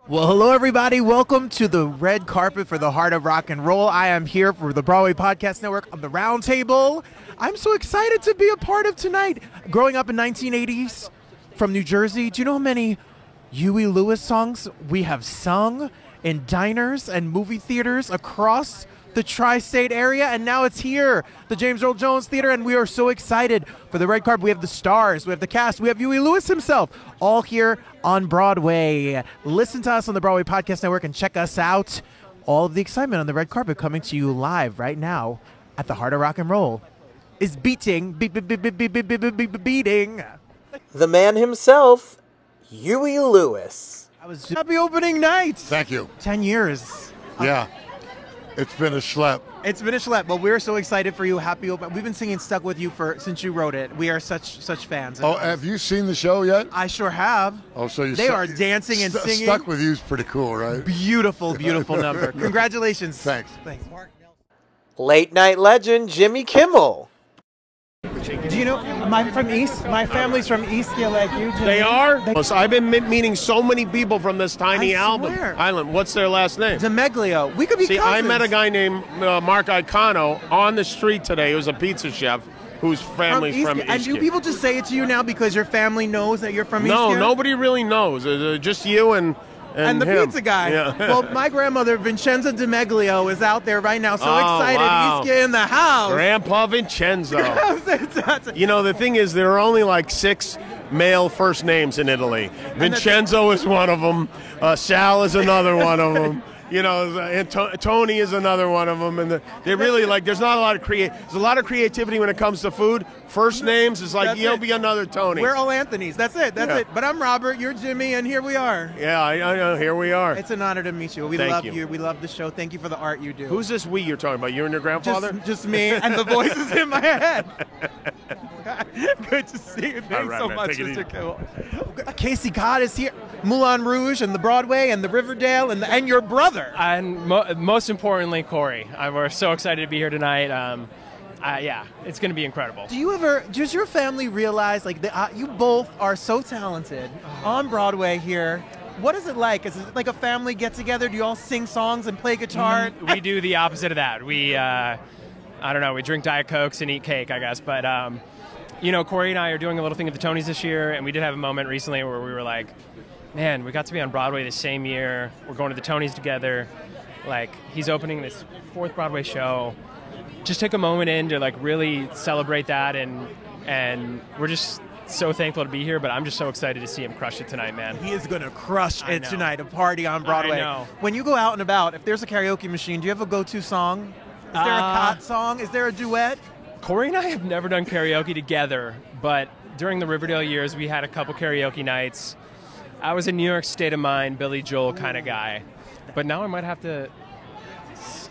Well, hello, everybody. Welcome to the red carpet for the Heart of Rock and Roll. I am here for the Broadway Podcast Network on the Round Table. I'm so excited to be a part of tonight. Growing up in 1980s from New Jersey, do you know how many Huey Lewis songs we have sung in diners and movie theaters across the tri-state area? And now it's here, the James Earl Jones Theater, and we are so excited for the red carpet. We have the stars, we have the cast, we have Huey Lewis himself, all here on Broadway. Listen to us on the Broadway Podcast Network and check us out. All of the excitement on the red carpet coming to you live right now at the Heart of Rock and Roll is beating. The man himself, Huey Lewis. Happy opening night. Thank you. 10 years. Yeah. It's been a schlep. It's been a schlep, but we're so excited for you. Happy open. We've been singing "Stuck with You" since you wrote it. We are such fans. Oh, have you seen the show yet? I sure have. Oh, so they are dancing and singing. "Stuck with You" is pretty cool, right? Beautiful, beautiful number. Congratulations. Thanks. Late night legend Jimmy Kimmel. Do you know I'm from East? My family's from East. Like you, Jimmy. They are? I've been meeting so many people from this tiny island. What's their last name? Zemeglio. We could be cousins. I met a guy named Mark Icano on the street today. He was a pizza chef whose family's from East. And do people just say it to you now because your family knows that you're from East? No, nobody really knows. Just you and the him. pizza guy. Yeah. Well, my grandmother, Vincenza DeMeglio, is out there right now. So excited. Wow. He's in the house. Grandpa Vincenzo. You know, the thing is, there are only like 6 male first names in Italy. Vincenzo is one of them. Sal is another one of them. You know, and Tony is another one of them, and they really there's not a lot of there's a lot of creativity when it comes to food. First names is like you'll be another Tony. We're all Anthony's. That's it. That's it. But I'm Robert. You're Jimmy, and here we are. Yeah, I know. Here we are. It's an honor to meet you. We love you. We love the show. Thank you for the art you do. Who's this we you're talking about? You and your grandfather? Just me and the voices in my head. Good to see you. Thanks so much, Mr. Kimmel. Casey Cott is here. Moulin Rouge and the Broadway and the Riverdale and your brother. And most importantly, Corey. We're so excited to be here tonight. Yeah, it's going to be incredible. Does your family realize, you both are so talented on Broadway here? What is it like? Is it like a family get-together? Do you all sing songs and play guitar? We do the opposite of that. We, I don't know, we drink Diet Cokes and eat cake, I guess. But, Corey and I are doing a little thing at the Tonys this year, and we did have a moment recently where we were like, man, we got to be on Broadway the same year. We're going to the Tonys together. He's opening this 4th Broadway show. Just took a moment in to really celebrate that, and we're just so thankful to be here. But I'm just so excited to see him crush it tonight, man. He is going to crush it tonight. A party on Broadway. I know. When you go out and about, if there's a karaoke machine, do you have a go-to song? Is there a Cott song? Is there a duet? Corey and I have never done karaoke together, but during the Riverdale years, we had a couple karaoke nights. I was a New York State of Mind, Billy Joel kind of guy, but now I might have to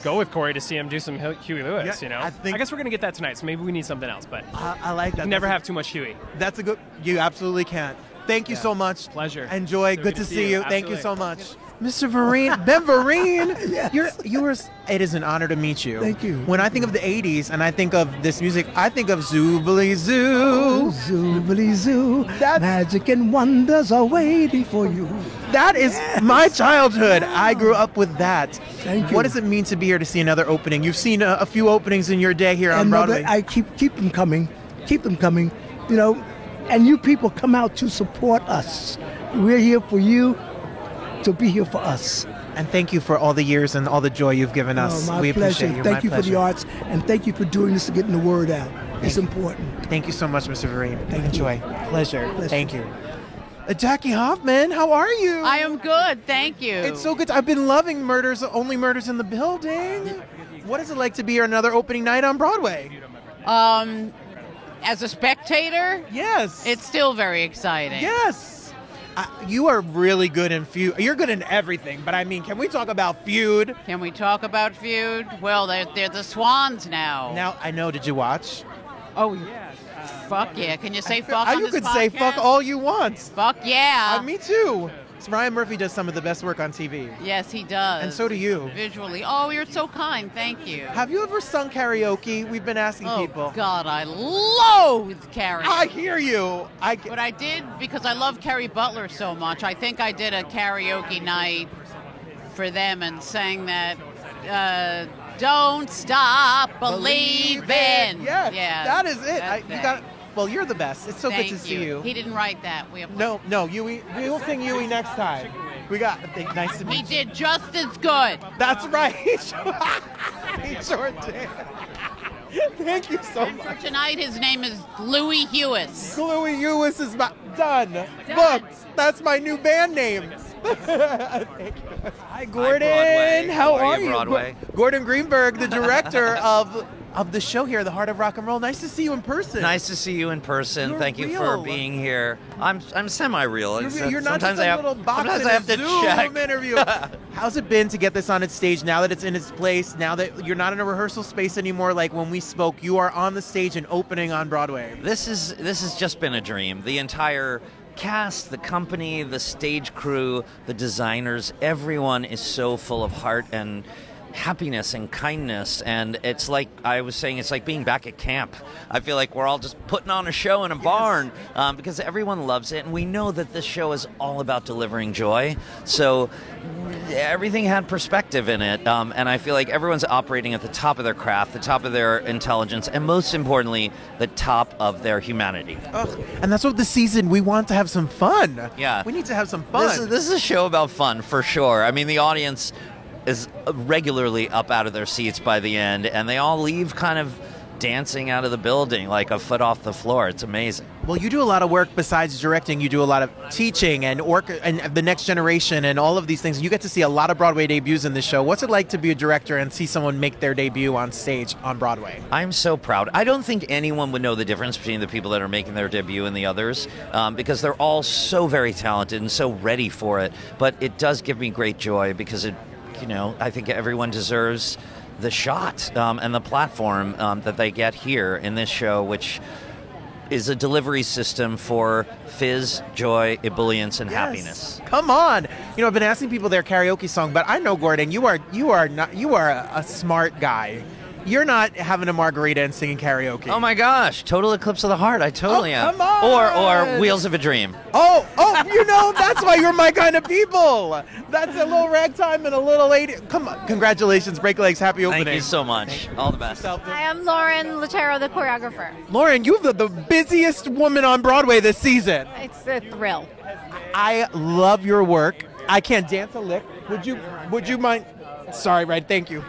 go with Corey to see him do some Huey Lewis. I guess we're gonna get that tonight, so maybe we need something else. But I like that. You can never have too much Huey. That's a good. You absolutely can't. Thank you so much. Pleasure. Enjoy. Good to see you. Thank you so much. Mr. Vereen, Ben Vereen, Yes. It is an honor to meet you. Thank you. When I think of the 80s and I think of this music, I think of Zoobly Zoo. Oh, Zoobly Zoo, magic and wonders are waiting for you. That is my childhood. I grew up with that. Thank you. What does it mean to be here to see another opening? You've seen a few openings in your day here on Broadway. I keep them coming. Keep them coming. And you people come out to support us. We're here for you. To be here for us. And thank you for all the years and all the joy you've given us. My we pleasure. appreciate you. Thank you for the arts, and thank you for doing this to getting the word out. It's important. Thank you so much, Mr. Vereen. Enjoy. You. Pleasure. Thank you. Jackie Hoffman, how are you? I am good, thank you. It's so good. I've been loving Only Murders in the Building. What is it like to be here another opening night on Broadway? As a spectator? Yes. It's still very exciting. Yes. You are really good in Feud. You're good in everything, but I mean, can we talk about Feud? Can we talk about Feud? Well, they're the Swans now. Now, I know. Did you watch? Oh, yeah. Fuck yeah. Can you say fuck on You this could podcast? say fuck all you want. Fuck yeah. Me too. Ryan Murphy does some of the best work on TV. Yes, he does. And so do you. Visually. Oh, you're so kind. Thank you. Have you ever sung karaoke? We've been asking people. Oh, God, I loathe karaoke. I hear you. But I did, because I love Kerry Butler so much, I think I did a karaoke night for them and sang that Don't Stop Believing. Yes, Yeah, that is it. that. Well, you're the best. It's so Thank good to see you. you. He didn't write that. No, Yui. We will sing Yui next time. Nice to meet He you. did just as good. That's right. He sure did. Thank you so And for much. tonight, his name is Louis Hewis. Louis Hewis is done. Look, that's my new band name. Thank you. Hi, Gordon. Broadway. How How are are you, you? Broadway? Gordon Greenberg, the director of the show here, The Heart of Rock and Roll. Nice to see you in person. Nice to see you in person. You're Thank you real. for being here. I'm semi-real. You're not just a little box sometimes in I a have to Zoom check. interview. How's it been to get this on its stage now that it's in its place, now that you're not in a rehearsal space anymore like when we spoke? You are on the stage and opening on Broadway. This has just been a dream. The entire cast, the company, the stage crew, the designers, everyone is so full of heart and happiness and kindness, and it's like I was saying, it's like being back at camp. I feel like we're all just putting on a show in a barn because everyone loves it, and we know that this show is all about delivering joy. So everything had perspective in it, and I feel like everyone's operating at the top of their craft, the top of their intelligence, and most importantly, the top of their humanity. And that's what this season, we want to have some fun. Yeah. We need to have some fun. This is a show about fun, for sure. I mean, the audience is regularly up out of their seats by the end, and they all leave kind of dancing out of the building like a foot off the floor. It's amazing. Well, you do a lot of work besides directing. You do a lot of teaching and the next generation and all of these things. You get to see a lot of Broadway debuts in this show. What's it like to be a director and see someone make their debut on stage on Broadway? I'm so proud. I don't think anyone would know the difference between the people that are making their debut and the others because they're all so very talented and so ready for it. But it does give me great joy because I think everyone deserves the shot and the platform that they get here in this show, which is a delivery system for fizz, joy, ebullience, and happiness. Come on. I've been asking people their karaoke song, but I know, Gordon, you are a smart guy. You're not having a margarita and singing karaoke. Oh my gosh, Total Eclipse of the Heart. I totally am. Come on. Or Wheels of a Dream. That's why you're my kind of people. That's a little ragtime and a little lady. Come on. Congratulations, Break Legs. Happy opening. Thank you so much. All the best. Hi, I'm Lauren Lutero, the choreographer. Lauren, you're the busiest woman on Broadway this season. It's a thrill. I love your work. I can't dance a lick. Would you mind? Sorry, Red. Thank you.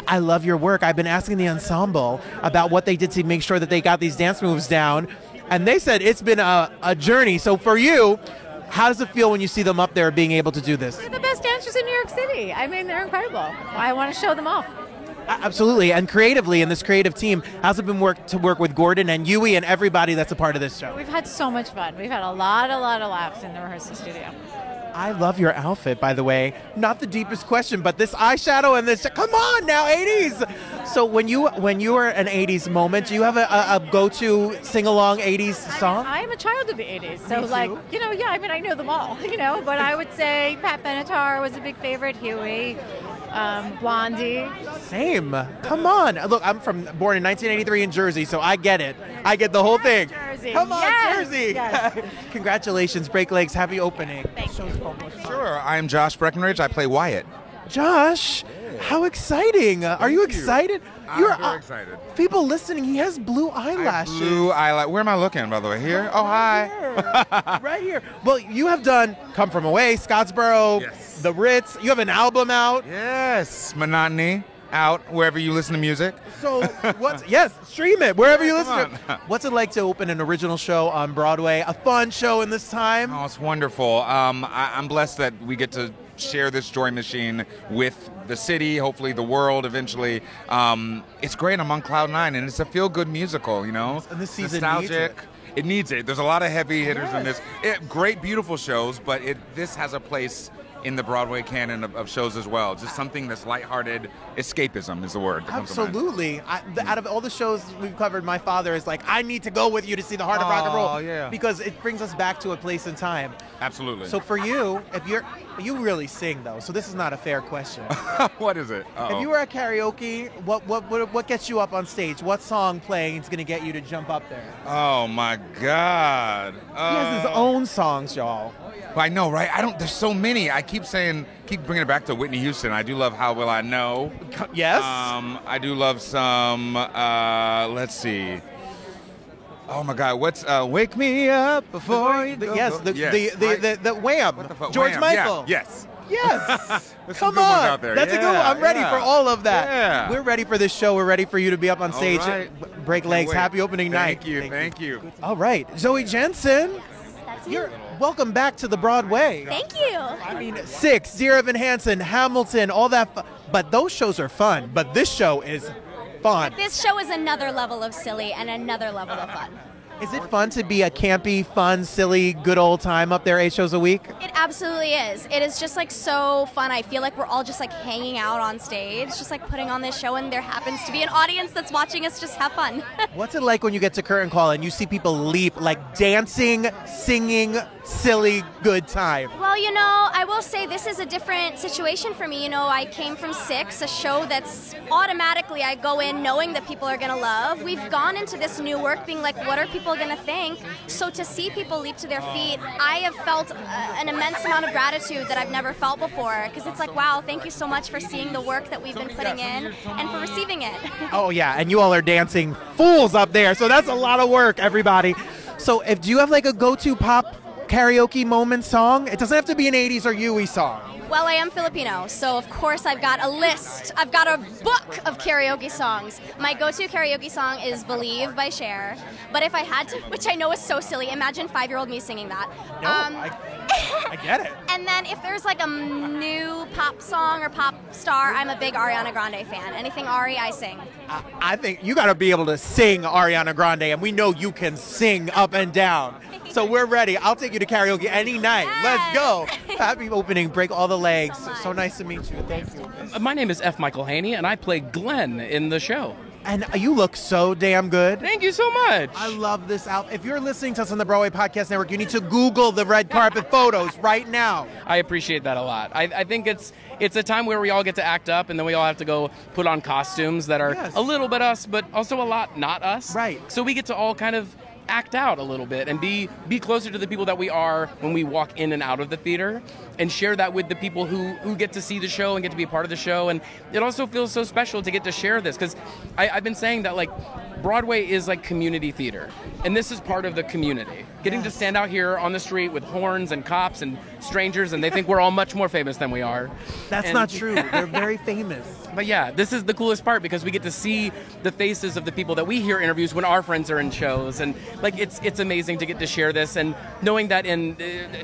I love your work. I've been asking the ensemble about what they did to make sure that they got these dance moves down, and they said it's been a journey. So for you, how does it feel when you see them up there being able to do this? They're the best dancers in New York City. I mean, they're incredible. I want to show them off. Absolutely, and creatively in this creative team, how's it been to work with Gordon and Yui and everybody that's a part of this show? We've had so much fun. We've had a lot of laughs in the rehearsal studio. I love your outfit, by the way. Not the deepest question, but this eyeshadow and this, come on now, 80s. So when you are an 80s moment, do you have a go-to sing-along 80s song? I am a child of the 80s, so Me too. I know them all, but I would say Pat Benatar was a big favorite, Huey, Blondie. Same. Come on. Look, I'm born in 1983 in Jersey, so I get it. I get the whole thing. Jersey. Come on, Yes, Jersey. yes. Congratulations, Break Legs. Happy opening. Thank you. Sure, I'm Josh Breckenridge. I play Wyatt. Josh, how exciting. Are you excited? I'm very excited. People listening, he has blue eyelashes. Blue eyelash. Where am I looking, by the way? Here? Oh, hi. Right here. Well, you have done Come From Away, Scottsboro, Yes. The Ritz. You have an album out. Yes, Monotony. Out wherever you listen to music. So yes, stream it wherever you Come listen to it. What's it like to open an original show on Broadway? A fun show in this time? Oh, it's wonderful. I'm blessed that we get to share this joy machine with the city, hopefully the world eventually. It's great. I'm on Cloud 9, and it's a feel-good musical, And this season nostalgic. needs It needs it. There's a lot of heavy hitters in this. Great, beautiful shows, but this has a place in the Broadway canon of shows as well. Just something that's lighthearted. Escapism is the word that comes to mind. Absolutely. Out of all the shows we've covered, my father is like, I need to go with you to see The Heart of Rock and Roll. Yeah. Because it brings us back to a place in time. Absolutely. So for you, you really sing though, so this is not a fair question. What is it? If you were at karaoke, what gets you up on stage? What song playing is going to get you to jump up there? Oh my God. He has his own songs, y'all. I know, right? There's so many. I keep bringing it back to Whitney Houston. I do love How Will I Know. Yes. I do love some, let's see. Oh my God, what's Wake Me Up Before You Go? Yes, the Wham. What the fuck? George Wham, Michael. yeah, yes. Yes. There's some Come good ones on. out there. That's a good one. I'm ready for all of that. Yeah. We're ready for this show. We're ready for you to be up on stage. right. Break legs. wait. Happy opening night. Thank you. All right. Zoe Jensen. That's me. You're welcome back to the Broadway. Thank you. I mean, Six, Dear Evan Hansen, Hamilton, all that. But those shows are fun. But this show is fun. This show is another level of silly and another level of fun. Is it fun to be a campy, fun, silly, good old time up there 8 shows a week? It absolutely is. It is just like so fun. I feel like we're all just like hanging out on stage, just like putting on this show, and there happens to be an audience that's watching us just have fun. What's it like when you get to curtain call and you see people leap, like dancing, singing, silly, good time? Well, you know, I will say this is a different situation for me. You know, I came from Six, a show that's automatically I go in knowing that people are going to love. We've gone into this new work being like, what are people going to think? So to see people leap to their feet, I have felt an immense amount of gratitude that I've never felt before, because it's like, wow, thank you so much for seeing the work that we've been putting in and for receiving it. Oh, yeah, and you all are dancing fools up there, so that's a lot of work, everybody. So do you have like a go-to pop karaoke moment song? It doesn't have to be an 80s or Yui song. Well, I am Filipino, so of course I've got a list. I've got a book of karaoke songs. My go-to karaoke song is Believe by Cher. But if I had to, which I know is so silly, imagine 5-year-old me singing that. No, I get it. And then if there's like a new pop song or pop star, I'm a big Ariana Grande fan. Anything Ari, I sing. I think you got to be able to sing Ariana Grande, and we know you can sing up and down. So we're ready. I'll take you to karaoke any night. Let's go. Happy opening. Break all the legs. So nice to meet you. Thank you. My name is F. Michael Haney, and I play Glenn in the show. And you look so damn good. Thank you so much. I love this outfit. If you're listening to us on the Broadway Podcast Network, you need to Google the red carpet photos right now. I appreciate that a lot. I think it's a time where we all get to act up, and then we all have to go put on costumes that are a little bit us, but also a lot not us. Right. So we get to all kind of act out a little bit and be closer to the people that we are when we walk in and out of the theater, and share that with the people who get to see the show and get to be a part of the show. And it also feels so special to get to share this, because I've been saying that like Broadway is like community theater, and this is part of the community. Getting to stand out here on the street with horns and cops and strangers, and they think we're all much more famous than we are. That's not true. They're very famous. But yeah, this is the coolest part, because we get to see the faces of the people that we hear interviews when our friends are in shows, and like it's amazing to get to share this, and knowing that in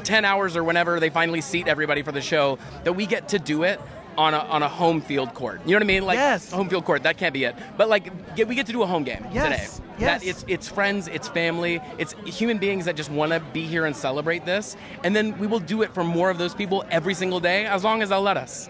10 hours or whenever they finally seat everybody for the show, that we get to do it on a home field court. You know what I mean? Like home field court, that can't be it. But like we get to do a home game today. Yes. That it's friends, it's family, it's human beings that just want to be here and celebrate this. And then we will do it for more of those people every single day, as long as they'll let us.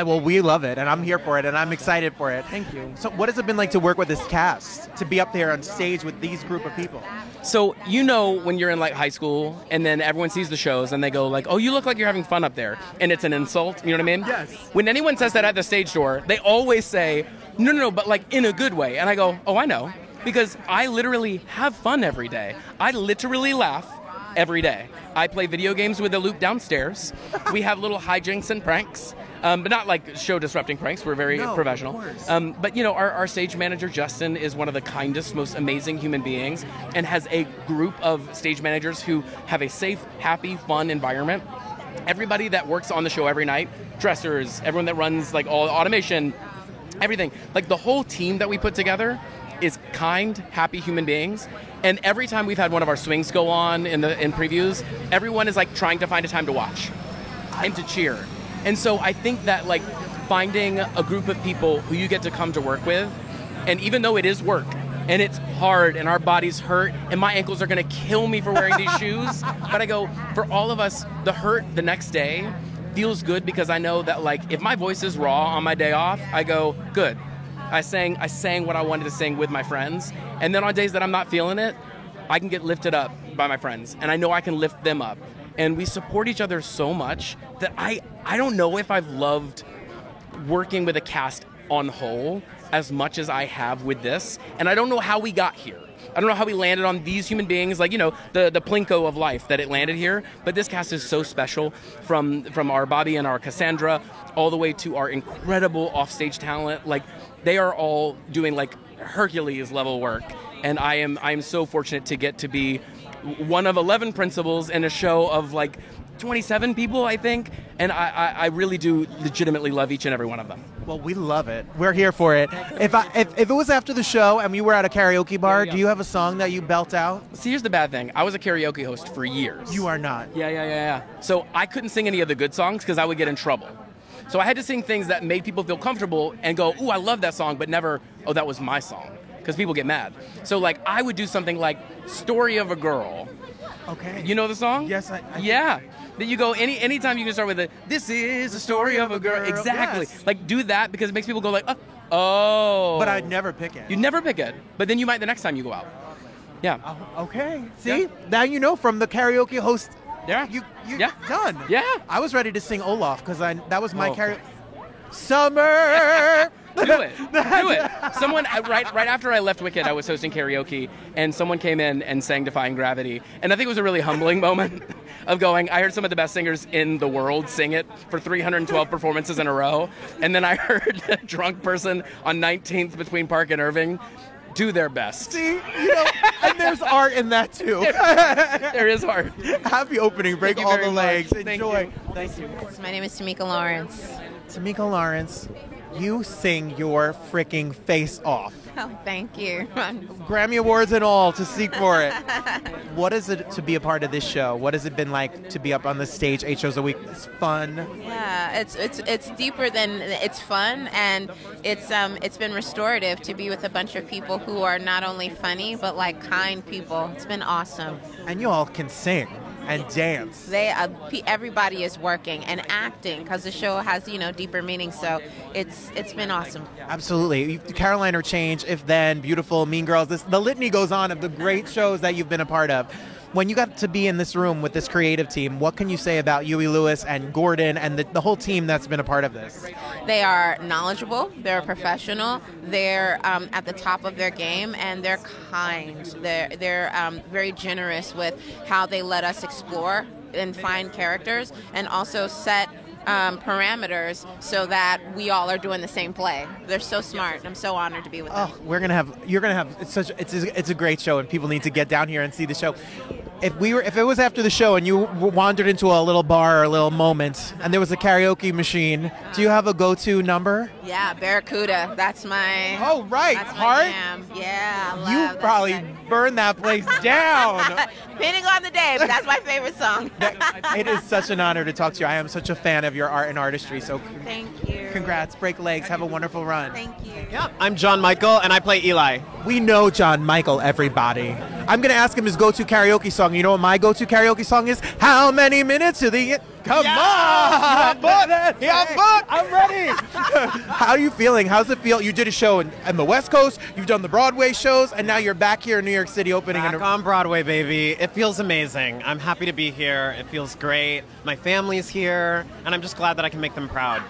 We love it, and I'm here for it, and I'm excited for it. Thank you. So what has it been like to work with this cast, to be up there on stage with these group of people? So you know when you're in like high school, and then everyone sees the shows, and they go like, oh, you look like you're having fun up there, and it's an insult, you know what I mean? Yes. When anyone says that at the stage door, they always say, no, but like in a good way. And I go, oh, I know. Because I literally have fun every day. I literally laugh every day. I play video games with the loop downstairs. We have little hijinks and pranks, but not like show-disrupting pranks. We're very professional. But, you know, our stage manager, Justin, is one of the kindest, most amazing human beings, and has a group of stage managers who have a safe, happy, fun environment. Everybody that works on the show every night, dressers, everyone that runs like all automation, everything, like the whole team that we put together is kind, happy human beings. And every time we've had one of our swings go on in previews, everyone is like trying to find a time to watch and to cheer. And so I think that like finding a group of people who you get to come to work with, and even though it is work and it's hard and our bodies hurt and my ankles are gonna kill me for wearing these shoes, but I go, for all of us, the hurt the next day feels good, because I know that like if my voice is raw on my day off, I go, good. I sang what I wanted to sing with my friends, and then on days that I'm not feeling it, I can get lifted up by my friends, and I know I can lift them up. and we support each other so much that I don't know if I've loved working with a cast on whole as much as I have with this, and I don't know how we got here. I don't know how we landed on these human beings, like, the Plinko of life that it landed here. But this cast is so special, from our Bobby and our Cassandra all the way to our incredible offstage talent. Like, they are all doing like Hercules level work, and I am so fortunate to get to be one of 11 principals in a show of like 27 people, I think, and I really do legitimately love each and every one of them. Well, we love it. We're here for it. If it was after the show and we were at a karaoke bar, do you have a song that you belt out? See, here's the bad thing. I was a karaoke host for years. You are not. Yeah. So I couldn't sing any of the good songs because I would get in trouble. So I had to sing things that made people feel comfortable and go, ooh, I love that song, but never, oh, that was my song, because people get mad. So, like, I would do something like Story of a Girl. Okay. You know the song? Yes, I Yeah. That you go, anytime you can start with it, this is the story of a girl. Exactly. Yes. Like, do that because it makes people go like, oh. But I'd never pick it. You'd never pick it. But then you might the next time you go out. Yeah. Okay. See? Now you know from the karaoke host. Yeah. You Yeah. done. Yeah. I was ready to sing Olaf because that was my Oh. karaoke. Summer. Do it. Do it. Someone, right after I left Wicked, I was hosting karaoke, and someone came in and sang Defying Gravity. And I think it was a really humbling moment of going, I heard some of the best singers in the world sing it for 312 performances in a row. And then I heard a drunk person on 19th between Park and Irving do their best. See? And there's art in that, too. There is art. Happy opening. Break Thank you all very the legs. much. Thank Enjoy. you. Thank you. My name is Tamika Lawrence. Tamika Lawrence, you sing your freaking face off. Oh, thank you. Grammy Awards and all to seek for it. What is it to be a part of this show? What has it been like to be up on the stage 8 shows a week? It's fun. Yeah, it's deeper than it's fun, and it's been restorative to be with a bunch of people who are not only funny but like kind people. It's been awesome. And you all can sing and dance. Everybody is working and acting because the show has deeper meaning. So it's been awesome. Absolutely. Caroline or Change, If Then, Beautiful, Mean Girls. The litany goes on of the great shows that you've been a part of. When you got to be in this room with this creative team, what can you say about Huey Lewis and Gordon and the whole team that's been a part of this? They are knowledgeable. They're professional. They're at the top of their game, and they're kind. They're very generous with how they let us explore and find characters, and also set parameters so that we all are doing the same play. They're so smart. I'm so honored to be with them. You're gonna have it's a great show, and people need to get down here and see the show. If it was after the show and you wandered into a little bar or a little moment and there was a karaoke machine, do you have a go-to number? Yeah, Barracuda. That's my. Oh right, that's my Heart. jam. Yeah, I love You probably burned that place down. Depending on the day, but that's my favorite song. It is such an honor to talk to you. I am such a fan of your art and artistry. So thank you. Congrats, break legs, have a wonderful run. Thank you. Yeah, I'm John Michael, and I play Eli. We know John Michael, everybody. I'm going to ask him his go-to karaoke song. You know what my go-to karaoke song is? How many minutes to the... Come on! I'm ready! How are you feeling? How's it feel? You did a show in the West Coast, you've done the Broadway shows, and now you're back here in New York City opening... Back on Broadway, baby. It feels amazing. I'm happy to be here. It feels great. My family's here, and I'm just glad that I can make them proud.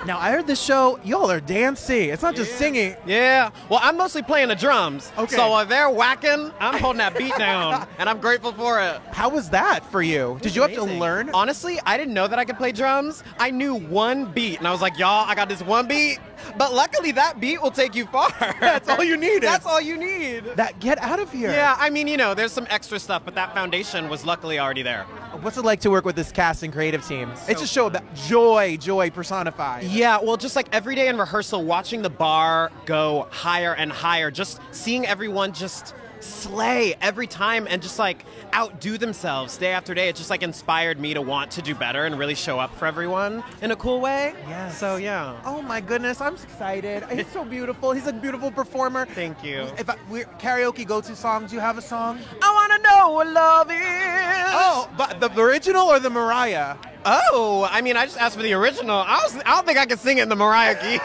Now, I heard this show, y'all are dancing. It's not just singing. Yeah. Well, I'm mostly playing the drums. Okay. So while they're whacking, I'm holding that beat down, and I'm grateful for it. How was that for you? Did you have to learn? Honestly, I didn't know that I could play drums. I knew one beat, and I was like, y'all, I got this one beat. But luckily, that beat will take you far. That's all you need. That's all you need. Get out of here. Yeah, I mean, there's some extra stuff, but that foundation was luckily already there. What's it like to work with this cast and creative team? It's a show about joy personified. Yeah, well, just like every day in rehearsal, watching the bar go higher and higher, just seeing everyone just slay every time and just like outdo themselves day after day. It just like inspired me to want to do better and really show up for everyone in a cool way. Yes. So yeah. Oh my goodness, I'm excited. He's so beautiful. He's a beautiful performer. Thank you. We're karaoke go-to song. Do you have a song? I want to know what love is. Oh, but the original or the Mariah? Oh, I mean, I just asked for the original. I don't think I can sing it in the Mariah key.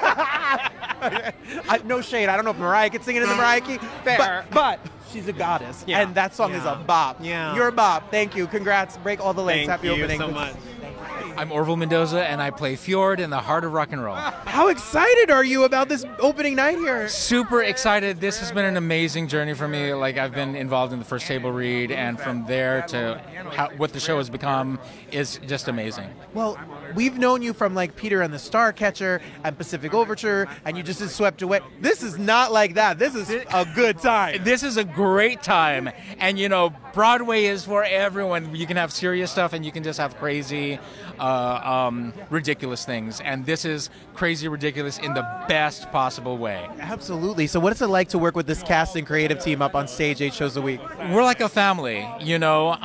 No shade. I don't know if Mariah could sing it in the Mariah key. Fair. But She's a goddess. Yeah. And that song is a Yeah. bop. Yeah. You're a bop. Thank you. Congrats. Break all the legs. Thank Happy you opening. so much. I'm Orville Mendoza, and I play Fjord in the Heart of Rock and Roll. How excited are you about this opening night here? Super excited. This has been an amazing journey for me. Like, I've been involved in the first table read, and from there to what the show has become is just amazing. Well, we've known you from like Peter and the Starcatcher and Pacific Overture, and you just swept away. This is not like that. This is a good time. This is a great time, and you know, Broadway is for everyone. You can have serious stuff, and you can just have crazy, ridiculous things, and this is crazy ridiculous in the best possible way. Absolutely. So what is it like to work with this cast and creative team up on stage 8 shows a week? We're like a family, you know.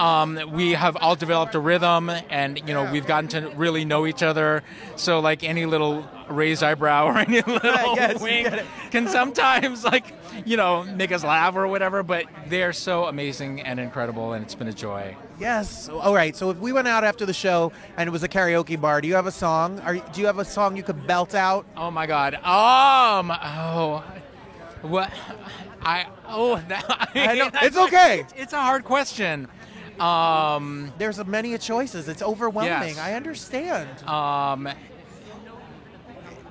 We have all developed a rhythm, and you know, we've gotten to really know each other. So like any little raised eyebrow or any little wink can sometimes, like, you know, make us laugh or whatever. But they're so amazing and incredible, and it's been a joy. Yes. All right. So if we went out after the show and it was a karaoke bar, do you have a song? Do you have a song you could belt out? Oh my God. What? I know. It's okay. It's a hard question. There's many choices. It's overwhelming. Yes. I understand.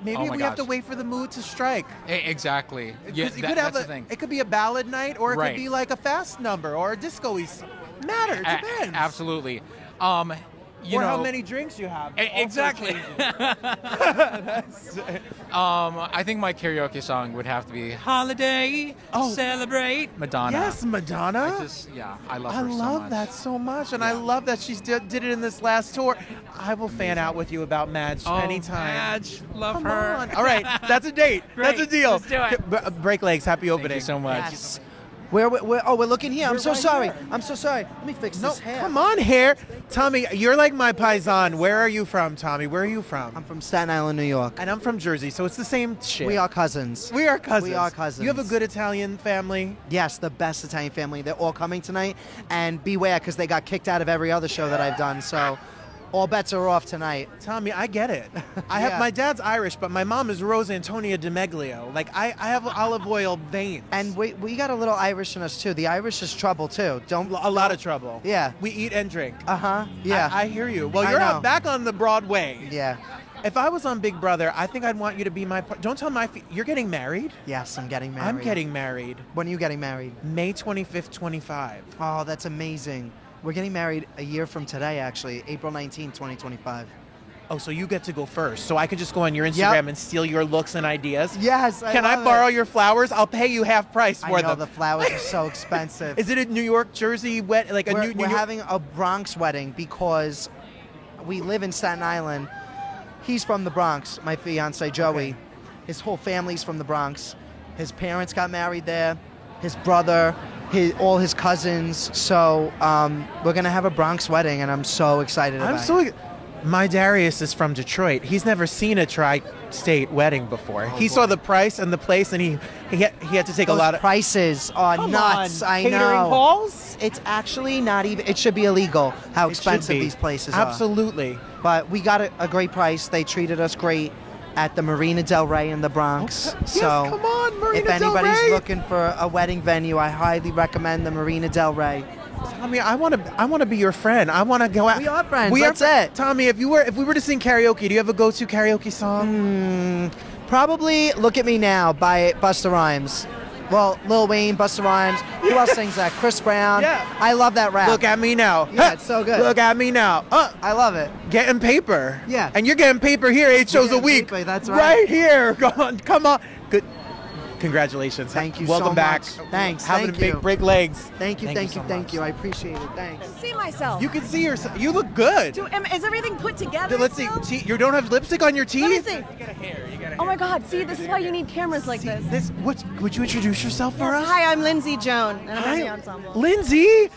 Maybe we have to wait for the mood to strike. Exactly. Yeah, that's the thing. It could be a ballad night, or it Right. could be like a fast number or a disco-y. It depends. Absolutely. You or know, how many drinks you have. Exactly. I think my karaoke song would have to be "Holiday, Celebrate" Madonna. Yes, Madonna. I love I her so love much. that so much, and I love that she did it in this last tour. I will fan out with you about Madge anytime. Madge, love Come her. on. All right, that's a date. Great. That's a deal. Let's do it. Break legs. Happy opening. Thank you so much. Yes. We're looking here. I'm so sorry. I'm so sorry. Let me fix No, this hair. come on, hair. Tommy, you're like my paisan. Where are you from, Tommy? Where are you from? I'm from Staten Island, New York. And I'm from Jersey, so it's the same shit. We are cousins. We are cousins. We are cousins. You have a good Italian family? Yes, the best Italian family. They're all coming tonight. And beware, because they got kicked out of every other show that I've done. So all bets are off tonight. Tommy, I get it. I have my dad's Irish, but my mom is Rosa Antonia DiMeglio. Like I have olive oil veins. And we got a little Irish in us too. The Irish is trouble too. A lot of trouble. Yeah. We eat and drink. Yeah. I hear you. Well, I you're know. out back on the Broadway. Yeah. If I was on Big Brother, I think I'd want you to be my. Don't tell you're getting married. Yes, I'm getting married. I'm getting married. When are you getting married? May 25th, 25. Oh, that's amazing. We're getting married a year from today, actually, April 19th, 2025. Oh, so you get to go first. So I could just go on your Instagram and steal your looks and ideas? Yes. Can I borrow your flowers? I'll pay you half price for I know them. the flowers are so expensive. Is it a New York, Jersey wet? Like We're having a Bronx wedding because we live in Staten Island. He's from the Bronx, my fiance Joey. Okay. His whole family's from the Bronx. His parents got married there. His brother, all his cousins. So we're gonna have a Bronx wedding, and I'm so excited about it. My Darius is from Detroit. He's never seen a tri-state wedding before. He saw the price and the place, and he had to take a lot of prices are Come nuts. on. I Catering know. halls? It's actually not even. It should be illegal. How It should expensive be. these places are. Absolutely. But we got a great price. They treated us great at the Marina Del Rey in the Bronx. Yes, come on, Marina if Del anybody's Rey. looking for a wedding venue, I highly recommend the Marina Del Rey. Tommy, I want to be your friend. I want to go out. We are friends. We That's are it. Tommy, if we were to sing karaoke, do you have a go-to karaoke song? Probably "Look at Me Now" by Busta Rhymes. Well, Lil Wayne, Busta Rhymes. Who else sings that? Chris Brown. Yeah. I love that rap. Look at me now. Yeah, it's so good. Look at me now. I love it. Getting paper. Yeah. And you're getting paper here 8 shows a getting week. paper, that's Right right. here. Come on. Good. Congratulations. Thank you Welcome so back. much. Thanks. Having Thank to you. break legs. Thank you. so Thank much. you. I appreciate it. Thanks. See myself. You can see yourself. You look good. Is everything put together? Let's see. You don't have lipstick on your teeth? Let me see. Oh my God! See, this is why you need cameras like this. Would you introduce yourself for us? Hi, I'm Lindsay Joan, and I'm Hi. in the ensemble. Lindsay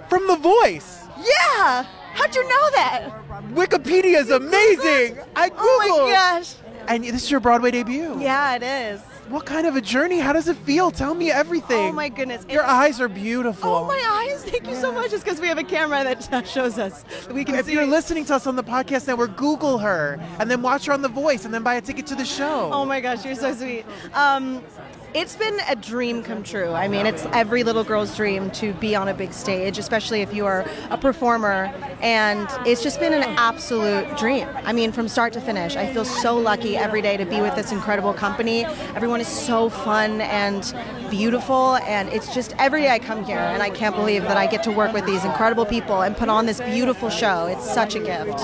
from The Voice. Yeah. How'd you know that? Wikipedia is amazing. I Googled. Oh my gosh. And this is your Broadway debut. Yeah, it is. What kind of a journey? How does it feel? Tell me everything. Oh my goodness. Your eyes are beautiful. Oh my eyes! Thank you so much. It's because we have a camera that shows us. We can If see. you're listening to us on the podcast network, Google her and then watch her on The Voice and then buy a ticket to the show. Oh my gosh, you're so sweet. It's been a dream come true. I mean, it's every little girl's dream to be on a big stage, especially if you are a performer. And it's just been an absolute dream. I mean, from start to finish. I feel so lucky every day to be with this incredible company. Everyone is so fun and beautiful. And it's just every day I come here and I can't believe that I get to work with these incredible people and put on this beautiful show. It's such a gift.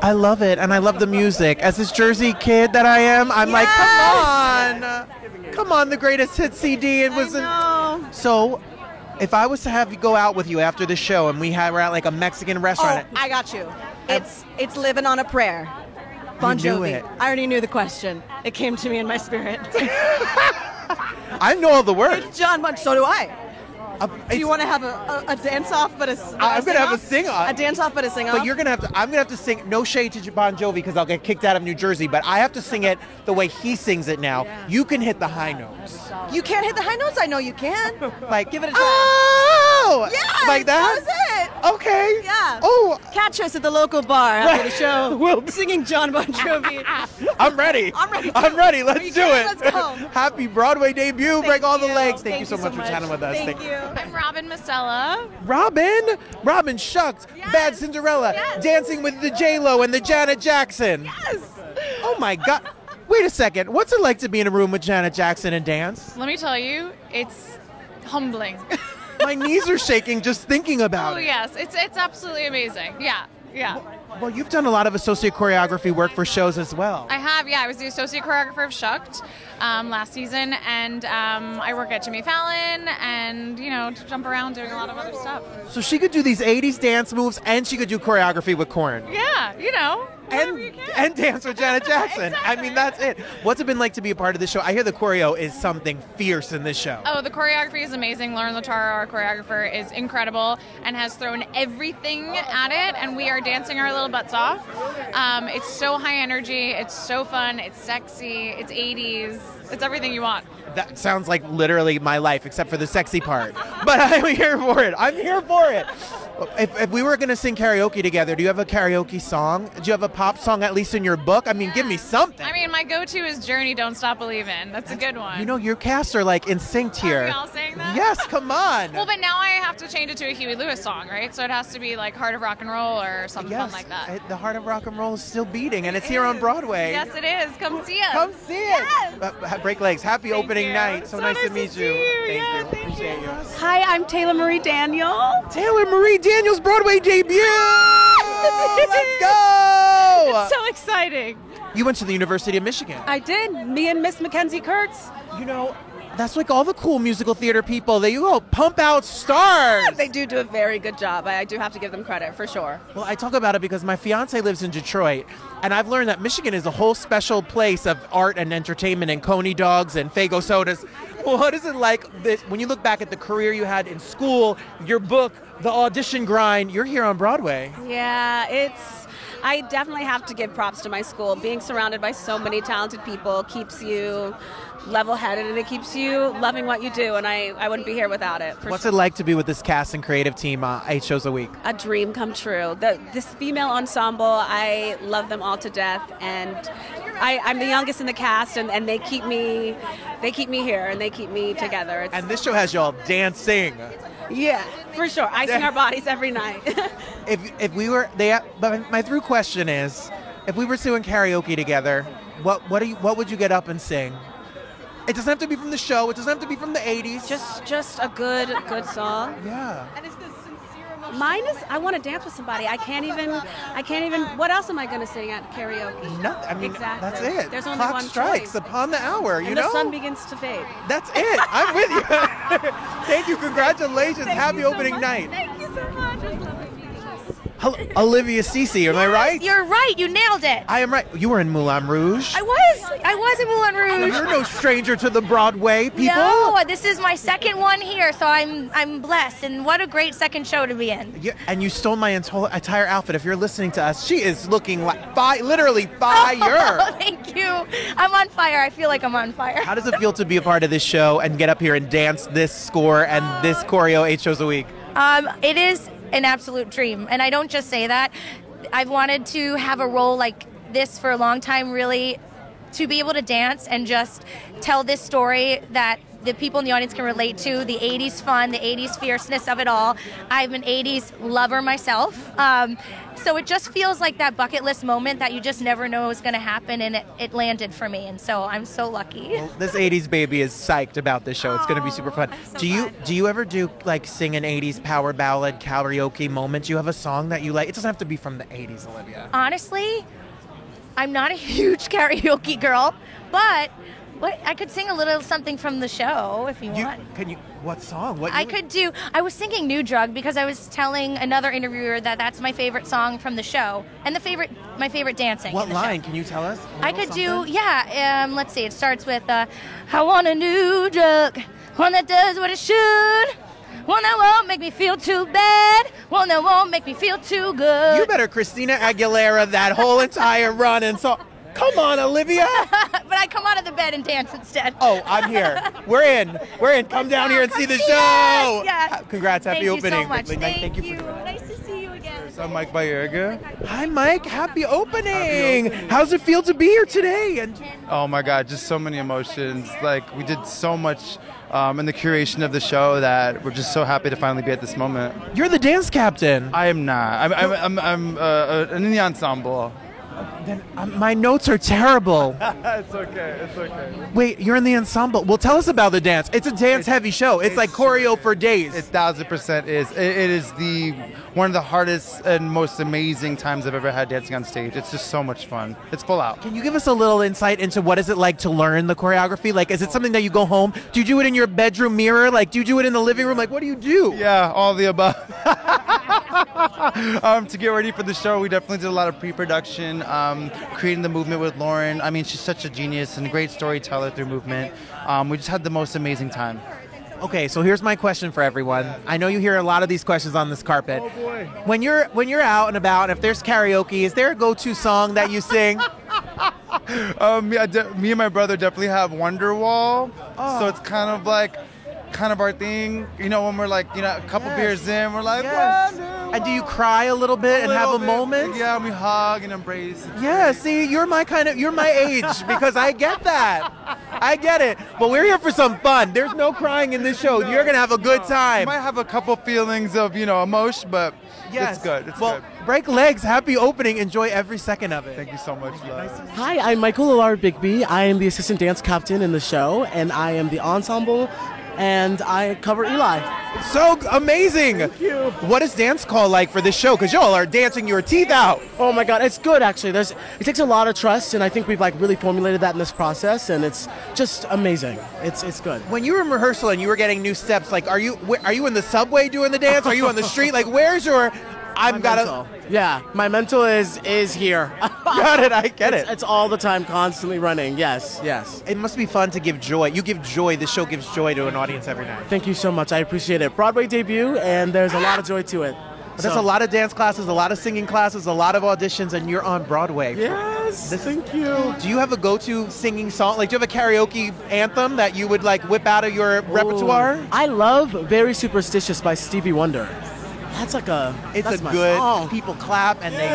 I love it, and I love the music. As this Jersey kid that I am, I'm like, come on, the greatest hit CD. It wasn't. So, if I was to have you go out with you after the show, and we're at like a Mexican restaurant. Oh, I got you. It's Living on a Prayer. Bon You knew Jovi. it. I already knew the question. It came to me in my spirit. I know all the words. It's John Bon. So do I. Do you want to have a dance off, but I'm gonna have a sing off. A dance off, but a sing off. But I'm gonna have to sing. No shade to Bon Jovi because I'll get kicked out of New Jersey. But I have to sing it the way he sings it now. Yeah. You can hit the high notes. You can't hit the high notes. I know you can. Like, give it a try. Oh, yeah, like that. That was it. Okay. Yeah. Oh, catch us at the local bar after the show. We'll singing John Bon Jovi. I'm ready. I'm ready. I'm ready. Let's do it. Let's go. Happy Broadway debut. Break all the legs. Thank you so much for much. chatting with us. Thank you. I'm Robin Masella. Robin Shucks, Yes. Bad Cinderella, Dancing with the J-Lo and the Janet Jackson. Yes. Oh my God. Wait a second. What's it like to be in a room with Janet Jackson and dance? Let me tell you, it's humbling. My knees are shaking just thinking about Oh it. yes, it's absolutely amazing. Yeah. Well, you've done a lot of associate choreography work for shows as well. I have, yeah. I was the associate choreographer of Shucked last season, and I work at Jimmy Fallon, and jump around doing a lot of other stuff. So she could do these 80s dance moves, and she could do choreography with Korn. Yeah, And dance with Janet Jackson. Exactly. I mean, that's it. What's it been like to be a part of this show? I hear the choreo is something fierce in this show. Oh, the choreography is amazing. Lauren Lataro, our choreographer, is incredible and has thrown everything at it, and we are dancing our little butts off. It's so high energy. It's so fun. It's sexy. It's 80s. It's everything you want. That sounds like literally my life, except for the sexy part. But I'm here for it. I'm here for it. If we were going to sing karaoke together, do you have a karaoke song? Do you have a pop song, at least in your book? I mean, give me something. I mean, my go-to is Journey, Don't Stop Believin'. That's a good one. You know, your cast are like in sync here. Are we all saying that? Yes, come on. Well, but now I have to change it to a Huey Lewis song, right? So it has to be like Heart of Rock and Roll or something fun like that. The Heart of Rock and Roll is still beating, and it's here on Broadway. Yes, it is. Come see us. Come see it. Break legs. Happy opening night. So nice to meet you. Thank you. Appreciate you. Hi, I'm Taylor Marie Daniel. Taylor Marie Daniel's Broadway debut. Let's go. It's so exciting. You went to the University of Michigan. I did. Me and Miss Mackenzie Kurtz. You know, that's like all the cool musical theater people. They go pump out stars. They do a very good job. I do have to give them credit, for sure. Well, I talk about it because my fiance lives in Detroit, and I've learned that Michigan is a whole special place of art and entertainment and Coney dogs and Faygo sodas. What is it like when you look back at the career you had in school, your book, the audition grind? You're here on Broadway. Yeah, I definitely have to give props to my school. Being surrounded by so many talented people keeps you level-headed, and it keeps you loving what you do, and I wouldn't be here without it. What's it like to be with this cast and creative team 8 shows a week? A dream come true. This female ensemble, I love them all to death, and I'm the youngest in the cast, and they keep me here, and they keep me together. And this show has y'all dancing. Yeah, for sure. I sing our bodies every night. If we were, but my through question is, if we were doing karaoke together, what would you get up and sing? It doesn't have to be from the show. It doesn't have to be from the 80s. Just a good song. Yeah. And it's the sincere emotion. Mine is I want to dance with somebody. I can't even. What else am I going to sing at karaoke? Nothing. I mean, exactly. That's it. There's only Clock one strikes choice. upon the hour. And You know. the sun begins to fade. That's it. I'm with you. Thank you. Congratulations. Happy opening night. Thank you so much. It was lovely meeting you. Hello, Olivia Cece, am I right? You're right. You nailed it. I am right. You were in Moulin Rouge. I was in Moulin Rouge. You're no stranger to the Broadway, people. No, this is my second one here, so I'm blessed. And what a great second show to be in. And you stole my entire outfit. If you're listening to us, she is looking like literally fire. Oh, thank you. I'm on fire. I feel like I'm on fire. How does it feel to be a part of this show and get up here and dance this score and this choreo 8 shows a week? It is an absolute dream, and I don't just say that. I've wanted to have a role like this for a long time, really, to be able to dance and just tell this story that the people in the audience can relate to, the 80s fun, the 80s fierceness of it all. I'm an 80s lover myself. So it just feels like that bucket list moment that you just never know is going to happen, and it landed for me, and so I'm so lucky. Well, this 80s baby is psyched about this show. It's going to be super fun. Do you ever do like sing an 80s power ballad karaoke moment? Do you have a song that you like? It doesn't have to be from the 80s, Olivia. Honestly, I'm not a huge karaoke girl, but I could sing a little something from the show if you want. What song? I was singing New Drug because I was telling another interviewer that that's my favorite song from the show and my favorite dancing. What line? Can you tell us? I could let's see. It starts with, I want a new drug, one that does what it should, one that won't make me feel too bad, one that won't make me feel too good. You better Christina Aguilera that whole entire run and song. Come on, Olivia. But I come out of the bed and dance instead. Oh, I'm here. We're in. Come down here and see the show. Yes. Congrats. Happy opening. Thank you so much. Thank you. Nice to see you again. I'm Mike Bayerga. Hi, Mike. Happy opening. How's it feel to be here today? Oh my God, just so many emotions. Like, we did so much in the curation of the show that we're just so happy to finally be at this moment. You're the dance captain. I am not. I'm in the ensemble. Then my notes are terrible. It's okay. Wait, you're in the ensemble. Well, tell us about the dance. It's a dance-heavy show. It's like choreo for days. It 1000% is. It is one of the hardest and most amazing times I've ever had dancing on stage. It's just so much fun. It's full out. Can you give us a little insight into what is it like to learn the choreography? Like, is it something that you go home? Do you do it in your bedroom mirror? Like, do you do it in the living room? Like, what do you do? Yeah, all the above. To get ready for the show, we definitely did a lot of pre-production, creating the movement with Lauren. I mean, she's such a genius and a great storyteller through movement. We just had the most amazing time. Okay, so here's my question for everyone. I know you hear a lot of these questions on this carpet. Oh boy. When you're out and about, if there's karaoke, is there a go-to song that you sing? Me and my brother definitely have Wonderwall. Oh. So it's kind of our thing. You know, when we're like, a couple beers in, we're like, Wonderwall. And do you cry a little bit and have a moment? Yeah, we hug and embrace. Yeah, see, you're my age because I get that. I get it. But we're here for some fun. There's no crying in this show. You're going to have a good time. You might have a couple feelings of, emotion, but it's good. It's good. Break legs. Happy opening. Enjoy every second of it. Thank you so much, love. Hi, I'm Michael Allard Bigby. I am the assistant dance captain in the show, and I am the ensemble, and I cover Eli. It's so amazing. Thank you. What is dance call like for this show? Because y'all are dancing your teeth out. Oh my God, it's good actually. It takes a lot of trust, and I think we've really formulated that in this process, and it's just amazing. It's good. When you were in rehearsal and you were getting new steps, like are you in the subway doing the dance? Are you on the street? Like where's your? Yeah, my mental is here. Got it. I get it. It's all the time, constantly running. Yes. It must be fun to give joy. You give joy. This show gives joy to an audience every night. Thank you so much. I appreciate it. Broadway debut, and there's a lot of joy to it. There's a lot of dance classes, a lot of singing classes, a lot of auditions, and you're on Broadway. Yes. Thank you. Do you have a go-to singing song? Like, do you have a karaoke anthem that you would whip out of your repertoire? I love "Very Superstitious" by Stevie Wonder. That's a my good song. People clap and they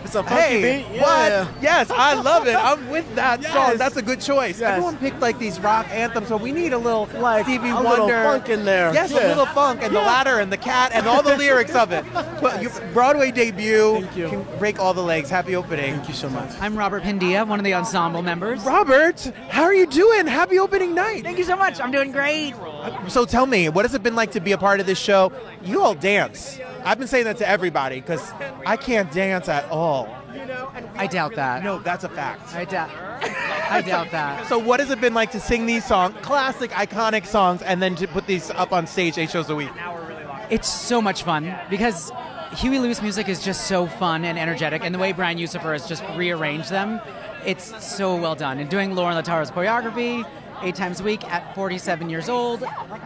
it's a funky beat. Yeah. What? Yes, I love it. I'm with that song. Yes. That's a good choice. Yes. Everyone picked these rock anthems, so we need a little Stevie a Wonder, little funk in there. Yes, a little funk and the ladder and the cat and all the lyrics of it. But your Broadway debut. Thank you. Can break all the legs. Happy opening. Thank you so much. I'm Robert Pindia, one of the ensemble members. Robert, how are you doing? Happy opening night. Thank you so much. I'm doing great. So tell me, what has it been like to be a part of this show? You all dance. I've been saying that to everybody because I can't dance at all. I doubt that. No, that's a fact. I doubt that. So what has it been like to sing these songs, classic, iconic songs, and then to put these up on stage 8 shows a week? It's so much fun because Huey Lewis music is just so fun and energetic, and the way Brian Yusufer has just rearranged them, it's so well done. And doing Lauren Lataro's choreography 8 times a week at 47 years old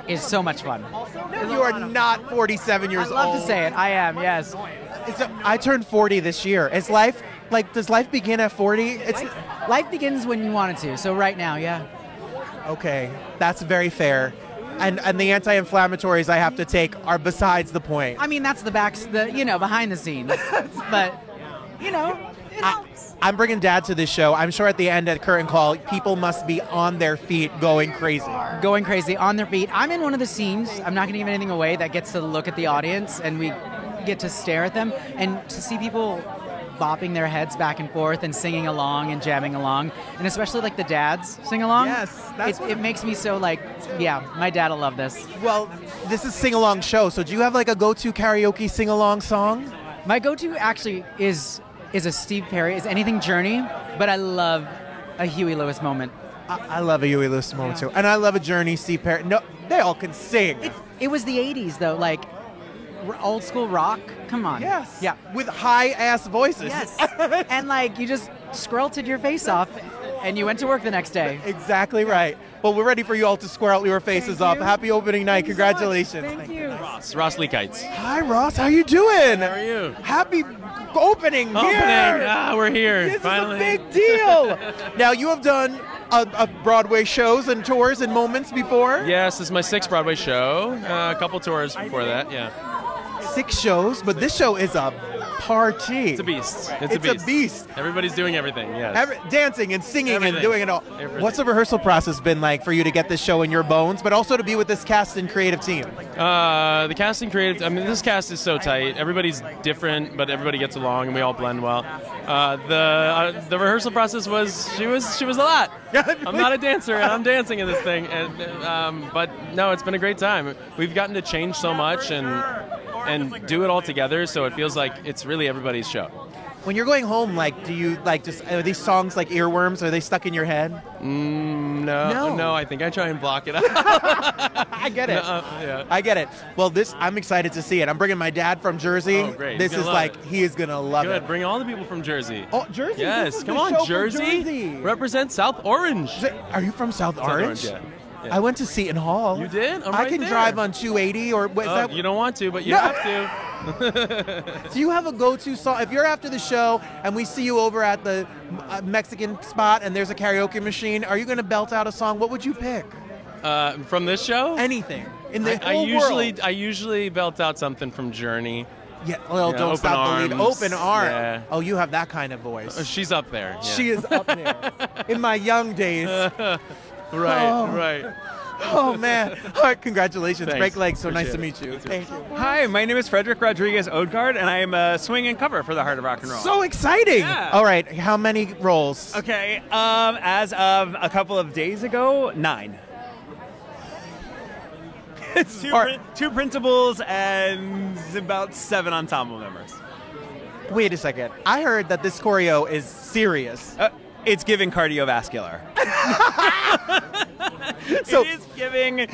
is so much fun. You are not 47 years old. I love to say it. I am, yes. I turned 40 this year. Is life, does life begin at 40? Life begins when you want it to, so right now, yeah. Okay, that's very fair. And the anti-inflammatories I have to take are besides the point. I mean, that's behind the scenes. But, I'm bringing Dad to this show. I'm sure at the end at curtain call, people must be on their feet going crazy. Going crazy on their feet. I'm in one of the scenes, I'm not going to give anything away, that gets to look at the audience and we get to stare at them and to see people bopping their heads back and forth and singing along and jamming along, and especially like the dads sing along. Yes, it makes me so like, yeah, my dad will love this. Well, this is sing-along show, so do you have like a go-to karaoke sing-along song? My go-to actually is a Steve Perry, is anything Journey, but I love a Huey Lewis moment. I love a Huey Lewis moment too, and I love a Journey, Steve Perry. No, they all can sing. It was the 80s though, like old school rock. Come on. Yes. Yeah. With high-ass voices. Yes. And like you just squirted your face off and you went to work the next day. Exactly right. Well, we're ready for you all to squirrel your faces off. Happy opening night. Congratulations. Thank you. Ross Leakites. Hi, Ross. How you doing? How are you? Happy opening here. We're here. This Finally. is a big deal. Now, you have done a Broadway shows and tours and moments before? Yes, this is my 6th Broadway show. A couple tours before that, yeah. 6 shows, but this show is a party. It's a beast. It's a beast. Everybody's doing everything, yes. Dancing and singing Everything. and doing it all. Everything. What's the rehearsal process been like for you to get this show in your bones, but also to be with this cast and creative team? The cast and creative, I mean, this cast is so tight. Everybody's different, but everybody gets along and we all blend well. The rehearsal process was, she was a lot. I'm not a dancer and I'm dancing in this thing. But no, it's been a great time. We've gotten to change so much and do it all together, so it feels like it's really everybody's show. When you're going home, like, do you like just are these songs like earworms? Are they stuck in your head? No. I think I try and block it out. I get it. Yeah. I get it. Well, I'm excited to see it. I'm bringing my dad from Jersey. Oh, great. This He's is gonna like love he is gonna love Good. it. Bring all the people from Jersey. Oh, Jersey. Yes. This is Come the on, show from Jersey. Represent South Orange. Are you from South Orange? Yeah. I went to Seton Hall. You did? I'm I right can there. drive on 280 or what is that? You don't want to, but you have to. Do you have a go-to song? If you're after the show and we see you over at the Mexican spot and there's a karaoke machine, are you going to belt out a song? What would you pick? From this show? Anything. In the I whole world. usually belt out something from Journey. Yeah, well, Yeah, don't Open stop Arms. believing. Open arms. Yeah. Oh, you have that kind of voice. She's up there. Yeah. She is up there. In my young days. Right. Oh, man. All right, congratulations. Thanks. Break legs. So nice Appreciate to meet you. it. Thank you. Hi, my name is Frederick Rodriguez Odegaard, and I am a swing and cover for the Heart of Rock and Roll. So exciting. Yeah. All right, how many roles? Okay, as of a couple of days ago, 9. It's two principals and about 7 ensemble members. Wait a second. I heard that this choreo is serious. It's giving cardiovascular. So- it is giving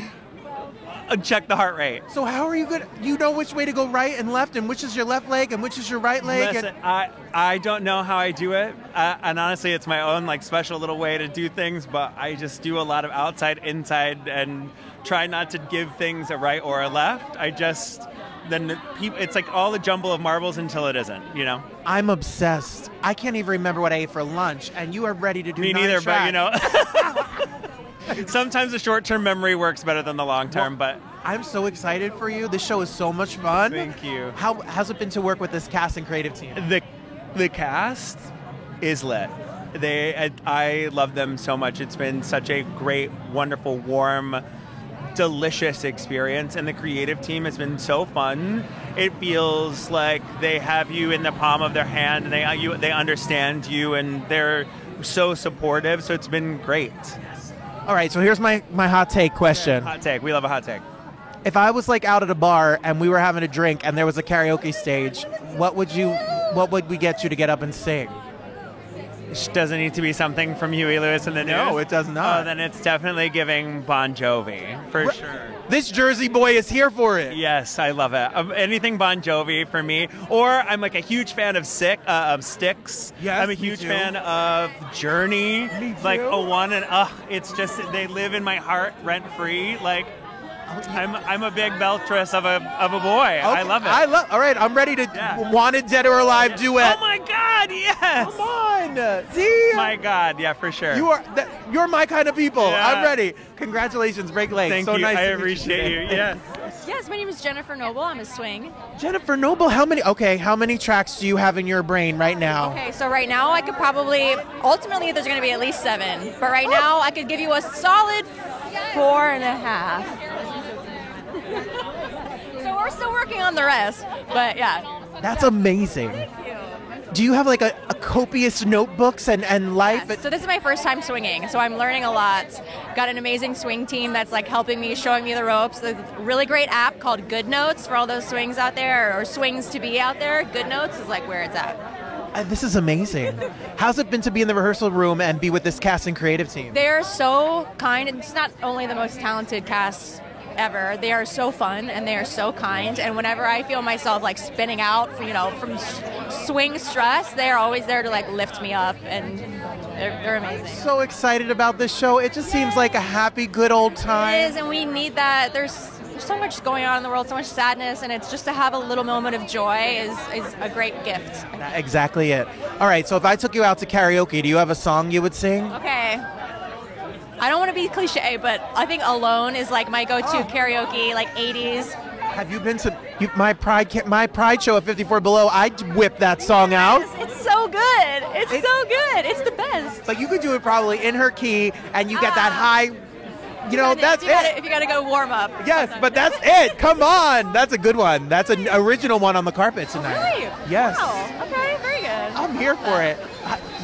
check the heart rate. So how are you good? You know which way to go right and left, and which is your left leg, and which is your right leg. Listen, I don't know how I do it, and honestly, it's my own like special little way to do things. But I just do a lot of outside, inside, and try not to give things a right or a left. It's like all the jumble of marbles until it isn't. You know. I'm obsessed. I can't even remember what I ate for lunch, and you are ready to do. Me 9 neither, track. but you know. Sometimes the short-term memory works better than the long-term, but I'm so excited for you. This show is so much fun. Thank you. How has it been to work with this cast and creative team? The cast is lit. I love them so much. It's been such a great, wonderful, warm, delicious experience, and the creative team has been so fun. It feels like they have you in the palm of their hand, and they understand you, and they're so supportive. So it's been great. All right, so here's my hot take question. Hot take. We love a hot take. If I was like out at a bar and we were having a drink and there was a karaoke stage, what would we get you to get up and sing? Does it need to be something from Huey Lewis and the News? No, it does not. Oh, then it's definitely giving Bon Jovi, for sure. This Jersey boy is here for it. Yes, I love it. Anything Bon Jovi for me. Or I'm like a huge fan of Styx. Yes, I'm a me huge too. fan of Journey. Me too. Like A1 and it's just they live in my heart rent free. Like I'm a big beltress of a boy. I love it. All right, I'm ready to Wanted Dead or Alive duet. Oh my God, yes! Come on, see? My God, yeah, for sure. You're my kind of people. Yeah. I'm ready. Congratulations, Break Legs. Thank so you. nice I to meet appreciate you. today. Yes. Yes, my name is Jennifer Noble. I'm a swing. Jennifer Noble, how many tracks do you have in your brain right now? Okay, so right now I could probably, ultimately there's going to be at least 7, but right now I could give you a solid 4.5. So we're still working on the rest, but yeah. That's amazing. Do you have like a copious notebooks and life? Yes. So this is my first time swinging, so I'm learning a lot. Got an amazing swing team that's like helping me, showing me the ropes. There's a really great app called Good Notes for all those swings out there, or swings to be out there. Good Notes is like where it's at. This is amazing. How's it been to be in the rehearsal room and be with this cast and creative team? They're so kind. It's not only the most talented cast ever. They are so fun and they are so kind. And whenever I feel myself like spinning out, from swing stress, they are always there to like lift me up, and they're amazing. So excited about this show. It just seems like a happy, good old time. It is, and we need that. There's so much going on in the world, so much sadness, and it's just to have a little moment of joy is a great gift. Exactly it. All right, so if I took you out to karaoke, do you have a song you would sing? Okay. I don't want to be cliche, but I think Alone is like my go-to karaoke, like 80s. Have you been to my Pride show at 54 Below? I whipped that song out. It's so good. It's so good. It's the best. But you could do it probably in her key, and you get that high. That's it. If you got to go warm up. Yes, but that's it. Come on. That's a good one. That's an original one on the carpet tonight. Oh, really? Yes. Wow. Okay, very good. I'm here for it.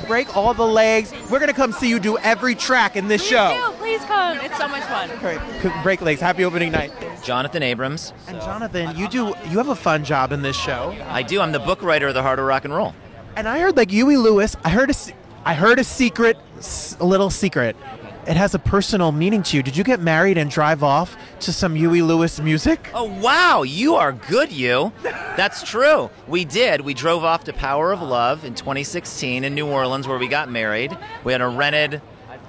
Break all the legs. We're going to come see you do every track in this show. Please come. It's so much fun. Great. Break legs. Happy opening night. Jonathan Abrams. And Jonathan, you have a fun job in this show. I do. I'm the book writer of The Heart of Rock and Roll. And I heard like Huey Lewis, I heard a little secret. It has a personal meaning to you. Did you get married and drive off to some Huey Lewis music? Oh, wow. You are good, you. That's true. We did. We drove off to Power of Love in 2016 in New Orleans where we got married. We had a rented, it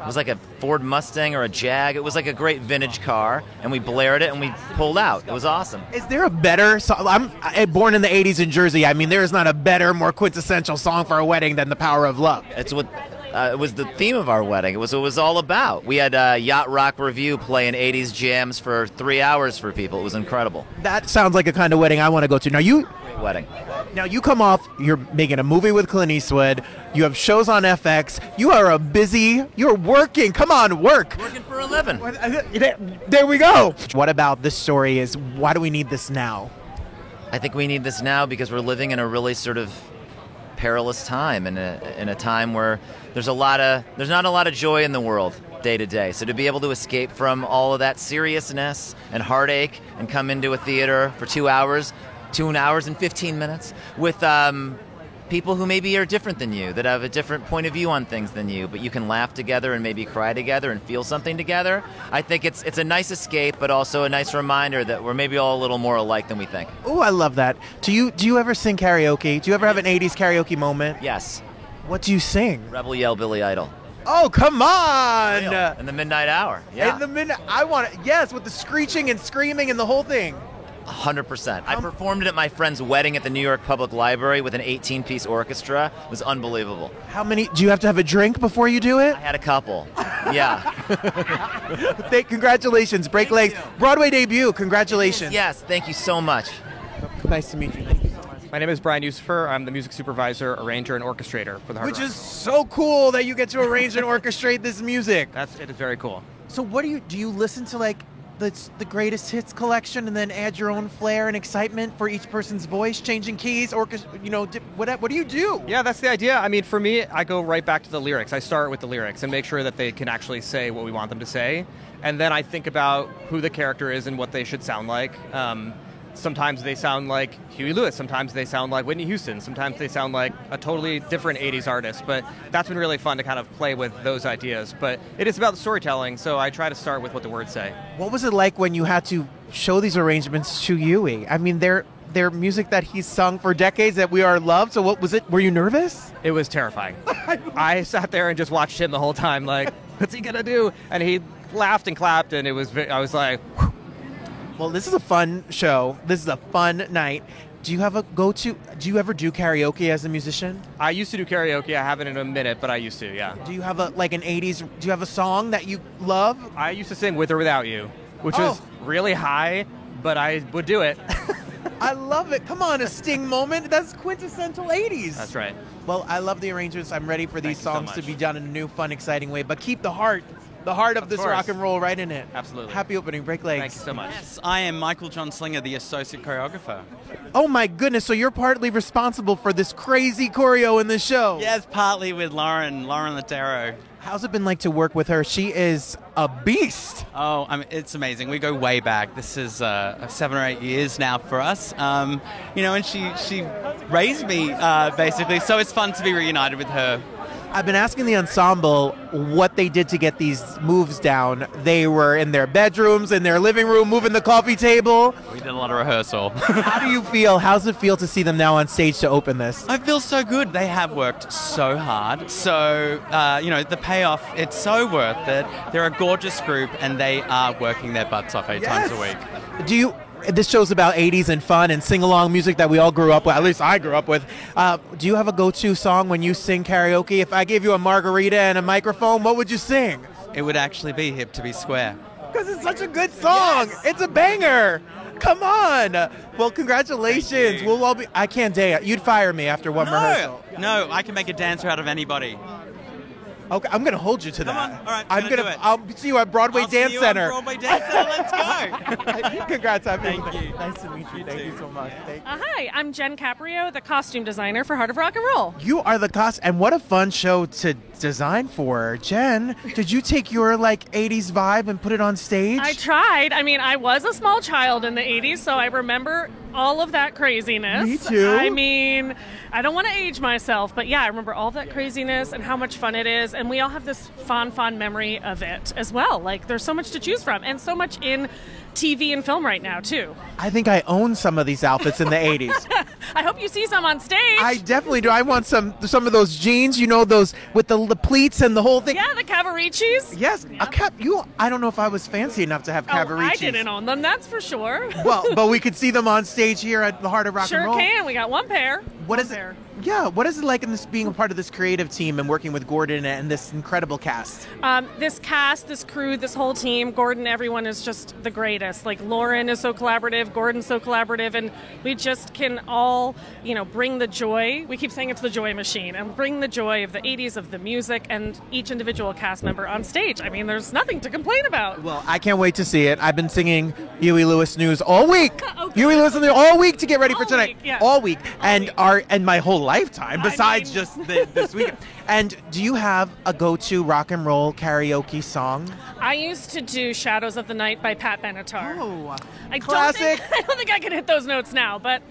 was like a Ford Mustang or a Jag. It was like a great vintage car, and we blared it and we pulled out. It was awesome. Is there a better song? I'm born in the 80s in Jersey. I mean, there is not a better, more quintessential song for a wedding than The Power of Love. It's what... it was the theme of our wedding. It was all about. We had Yacht Rock Review playing 80s jams for 3 hours for people. It was incredible. That sounds like a kind of wedding I want to go to. Great wedding. Now you come off, you're making a movie with Clint Eastwood. You have shows on FX. You're working. Come on, work. Working for a living. There we go. What about this story is, why do we need this now? I think we need this now because we're living in a really sort of perilous time, in a time where there's not a lot of joy in the world day to day. So to be able to escape from all of that seriousness and heartache and come into a theater for 2 hours and 15 minutes with people who maybe are different than you, that have a different point of view on things than you, but you can laugh together and maybe cry together and feel something together. I think it's a nice escape, but also a nice reminder that we're maybe all a little more alike than we think. Oh, I love that. Do you ever sing karaoke? Do you ever have an 80s karaoke moment? Yes. What do you sing? Rebel Yell Billy Idol. Oh, come on! In the midnight hour. Yeah. In the midnight, yes, with the screeching and screaming and the whole thing. 100%. I performed it at my friend's wedding at the New York Public Library with an 18-piece orchestra. It was unbelievable. How many? Do you have to have a drink before you do it? I had a couple. Yeah. Congratulations, Break Legs. Broadway debut. Congratulations. Yes, thank you so much. Nice to meet you. Thank you so much. My name is Brian Yusufer. I'm the music supervisor, arranger, and orchestrator for the Hard Rock. Which is so cool that you get to arrange and orchestrate this music. It is very cool. So what do you listen to like the greatest hits collection and then add your own flair and excitement for each person's voice, changing keys, what do you do? Yeah, that's the idea. I mean, for me, I go right back to the lyrics. I start with the lyrics and make sure that they can actually say what we want them to say. And then I think about who the character is and what they should sound like. Sometimes they sound like Huey Lewis. Sometimes they sound like Whitney Houston. Sometimes they sound like a totally different 80s artist. But that's been really fun to kind of play with those ideas. But it is about the storytelling, so I try to start with what the words say. What was it like when you had to show these arrangements to Huey? I mean, they're music that he's sung for decades that we are loved. So what was it? Were you nervous? It was terrifying. I sat there and just watched him the whole time, like, what's he going to do? And he laughed and clapped, and I was like... Well, this is a fun show. This is a fun night. Do you have a go-to? Do you ever do karaoke as a musician? I used to do karaoke. I haven't in a minute, but I used to, yeah. Do you have an 80s? Do you have a song that you love? I used to sing With or Without You, which was really high, but I would do it. I love it. Come on, a Sting moment. That's quintessential 80s. That's right. Well, I love the arrangements. I'm ready for these Thank you so songs to much. be done in a new, fun, exciting way. But keep the heart of this course. rock and roll right in it. Absolutely. Happy opening. Break legs. Thank you so much. Yes, I am Michael John Slinger, the associate choreographer. Oh my goodness, so you're partly responsible for this crazy choreo in the show. Yes, partly with Lauren Latero. How's it been like to work with her? She is a beast. Oh, it's amazing. We go way back. This is 7 or 8 years now for us. And she raised me, basically, so it's fun to be reunited with her. I've been asking the ensemble what they did to get these moves down. They were in their bedrooms, in their living room, moving the coffee table. We did a lot of rehearsal. How do you feel? How's it feel to see them now on stage to open this? I feel so good. They have worked so hard. So, the payoff, it's so worth it. They're a gorgeous group, and they are working their butts off 8 times a week. This show's about 80s and fun and sing-along music that we all grew up with, at least I grew up with. Do you have a go-to song when you sing karaoke? If I gave you a margarita and a microphone, what would you sing? It would actually be Hip to Be Square. Because it's such a good song. Yes. It's a banger. Come on. Well, congratulations. We'll all be. I can't dare. You'd fire me after one rehearsal. No, I can make a dancer out of anybody. Okay, I'm going to hold you to that. Come on. All right, I'll see you at Broadway Dance Center. Broadway Dance Center. Let's go. Congrats. Thank you. Nice to meet you. Thank you so much. Hi, I'm Jen Caprio, the costume designer for Heart of Rock and Roll. You are the and what a fun show to design for. Jen, did you take your 80s vibe and put it on stage? I tried. I mean, I was a small child in the 80s, so I remember all of that craziness. Me too. I mean, I don't want to age myself, but yeah, I remember all of that craziness and how much fun it is, and we all have this fond memory of it as well. There's so much to choose from, and so much in TV and film right now, too. I think I own some of these outfits in the 80s. I hope you see some on stage. I definitely do. I want some of those jeans, those with the pleats and the whole thing. Yeah, the Cavaricis. Yes. Yep. I don't know if I was fancy enough to have Cavaricis. I didn't own them, that's for sure. Well, but we could see them on stage here at the Heart of Rock and Roll. Sure can. We got one pair. What is it? Yeah, what is it like in being a part of this creative team and working with Gordon and this incredible cast? This cast, this crew, this whole team, Gordon, everyone is just the greatest. Lauren is so collaborative, Gordon's so collaborative, and we just can all, bring the joy. We keep saying it's the joy machine, and bring the joy of the 80s, of the music, and each individual cast member on stage. I mean, there's nothing to complain about. Well, I can't wait to see it. I've been singing Huey Lewis News all week. Okay. Huey Lewis all week to get ready for tonight. All week. And my whole lifetime, besides just this weekend. And do you have a go-to rock and roll karaoke song? I used to do Shadows of the Night by Pat Benatar. Oh, classic. I don't think I can hit those notes now, but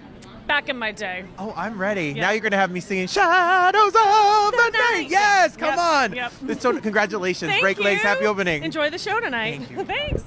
back in my day. Oh, I'm ready. Now you're going to have me singing Shadows of the Night. Yes, come on. Yep. So congratulations. Thank Break you. legs. Happy opening. Enjoy the show tonight. Thank you. Thanks.